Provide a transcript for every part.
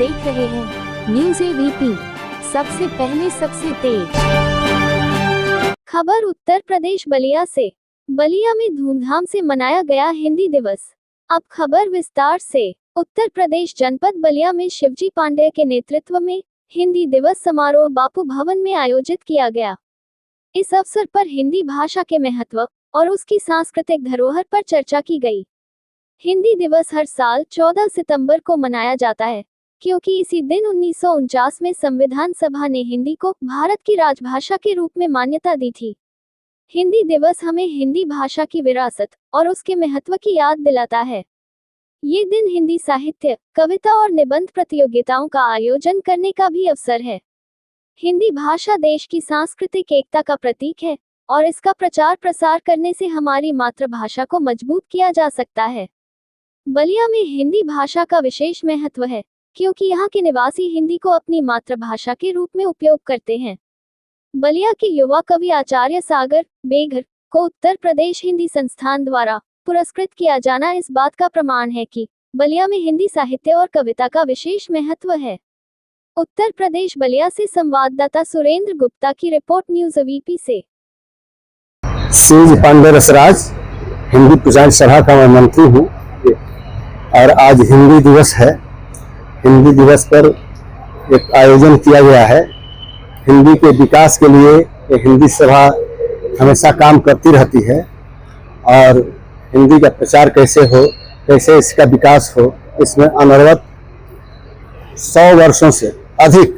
देख रहे हैं न्यूज़ एबीपी, सबसे पहले सबसे तेज खबर। उत्तर प्रदेश बलिया से। बलिया में धूमधाम से मनाया गया हिंदी दिवस। अब खबर विस्तार से। उत्तर प्रदेश जनपद बलिया में शिवजी पांडेय के नेतृत्व में हिंदी दिवस समारोह बापू भवन में आयोजित किया गया। इस अवसर पर हिंदी भाषा के महत्व और उसकी सांस्कृतिक धरोहर पर चर्चा की गई। हिंदी दिवस हर साल 14 सितंबर को मनाया जाता है, क्योंकि इसी दिन 1949 में संविधान सभा ने हिंदी को भारत की राजभाषा के रूप में मान्यता दी थी। हिंदी दिवस हमें हिंदी भाषा की विरासत और उसके महत्व की याद दिलाता है। ये दिन हिंदी साहित्य, कविता और निबंध प्रतियोगिताओं का आयोजन करने का भी अवसर है। हिंदी भाषा देश की सांस्कृतिक एकता का प्रतीक है और इसका प्रचार प्रसार करने से हमारी मातृभाषा को मजबूत किया जा सकता है। बलिया में हिंदी भाषा का विशेष महत्व है, क्योंकि यहाँ के निवासी हिंदी को अपनी मातृभाषा के रूप में उपयोग करते हैं। बलिया के युवा कवि आचार्य सागर बेघर को उत्तर प्रदेश हिंदी संस्थान द्वारा पुरस्कृत किया जाना इस बात का प्रमाण है कि बलिया में हिंदी साहित्य और कविता का विशेष महत्व है। उत्तर प्रदेश बलिया से संवाददाता सुरेंद्र गुप्ता की रिपोर्ट, न्यूज़ एबीपी से। शिवजी पांडेय रसराज हिंदी प्रचार सभा का मैं मंत्री हूँ और आज हिंदी दिवस है। हिंदी दिवस पर एक आयोजन किया गया है। हिंदी के विकास के लिए ये हिंदी सभा हमेशा काम करती रहती है और हिंदी का प्रचार कैसे हो, कैसे इसका विकास हो, इसमें अनवरत 100 वर्षों से अधिक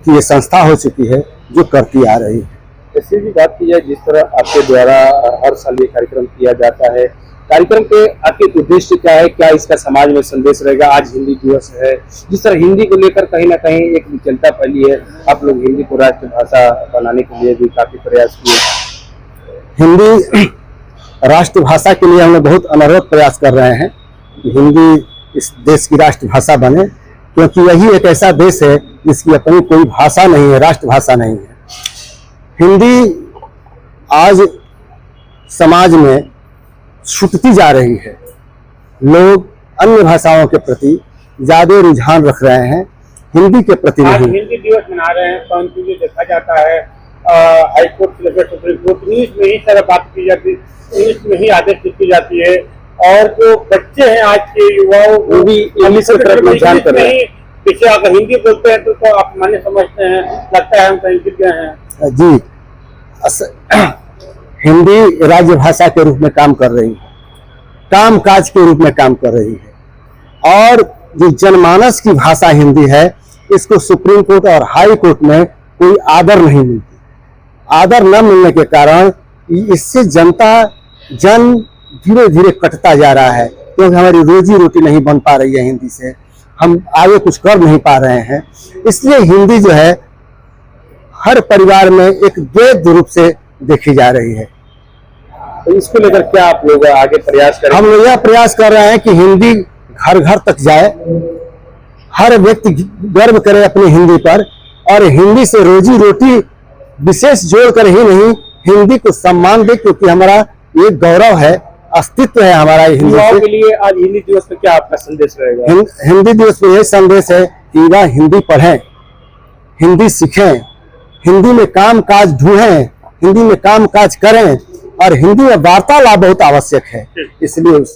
की ये संस्था हो चुकी है जो करती आ रही है। ऐसी भी बात की जाए, जिस तरह आपके द्वारा हर साल ये कार्यक्रम किया जाता है, कार्यक्रम के आखिर उद्देश्य क्या है, क्या इसका समाज में संदेश रहेगा? आज हिंदी दिवस है, जिस तरह हिंदी को लेकर कहीं ना कहीं एक विचलता फैली है, आप लोग हिंदी को राष्ट्रभाषा बनाने के लिए भी काफी प्रयास किए। हिंदी राष्ट्रभाषा के लिए हम लोग बहुत अनवरत प्रयास कर रहे हैं कि हिंदी इस देश की राष्ट्रभाषा बने, क्योंकि यही एक ऐसा देश है जिसकी अपनी कोई भाषा नहीं है, राष्ट्रभाषा नहीं है। हिंदी आज समाज में छूटती जा रही है। लोग अन्य भाषाओं के प्रति ज्यादा रुझान रख रहे हैं, हिंदी के प्रति नहीं। हिंदी दिवस मना रहे हैं, परंतु जो देखा जाता है हाईकोर्ट से लेकर सुप्रीम कोर्ट, इंग्लिश में ही सारा बात की जाती है, इंग्लिश में ही आदेश लिखी जाती है और जो बच्चे हैं आज के युवाओं वो भी इंग्लिश की तरफ रुझान कर रहे हैं। पीछे अगर हिंदी बोलते हैं तो आप मान्य समझते हैं, लगता है हम कहीं गिर गए हैं। जी, हिंदी राज्य भाषा के रूप में काम कर रही है, काम काज के रूप में काम कर रही है और जो जनमानस की भाषा हिंदी है, इसको सुप्रीम कोर्ट और हाई कोर्ट में कोई आदर नहीं मिलती। आदर न मिलने के कारण इससे जन धीरे धीरे कटता जा रहा है, क्योंकि हमारी रोजी रोटी नहीं बन पा रही है हिंदी से, हम आगे कुछ कर नहीं पा रहे हैं। इसलिए हिंदी जो है हर परिवार में एक वैध रूप से देखी जा रही है। तो इसको लेकर क्या आप लोग आगे प्रयास करें? हम लोग यह प्रयास कर रहे हैं कि हिंदी घर घर तक जाए, हर व्यक्ति गर्व करे अपनी हिंदी पर और हिंदी से रोजी रोटी विशेष जोड़कर ही नहीं, हिंदी को सम्मान दे, क्योंकि हमारा ये गौरव है, अस्तित्व है हमारा हिंदी के लिए। आज हिंदी दिवस पर क्या आपका संदेश रहेगा? हिंदी दिवस पर यह संदेश है कि वह हिंदी पढ़ें, हिंदी सीखें, हिंदी में काम काज ढूंढें, हिंदी में काम काज करें और हिंदी में वार्तालाप बहुत आवश्यक है। इसलिए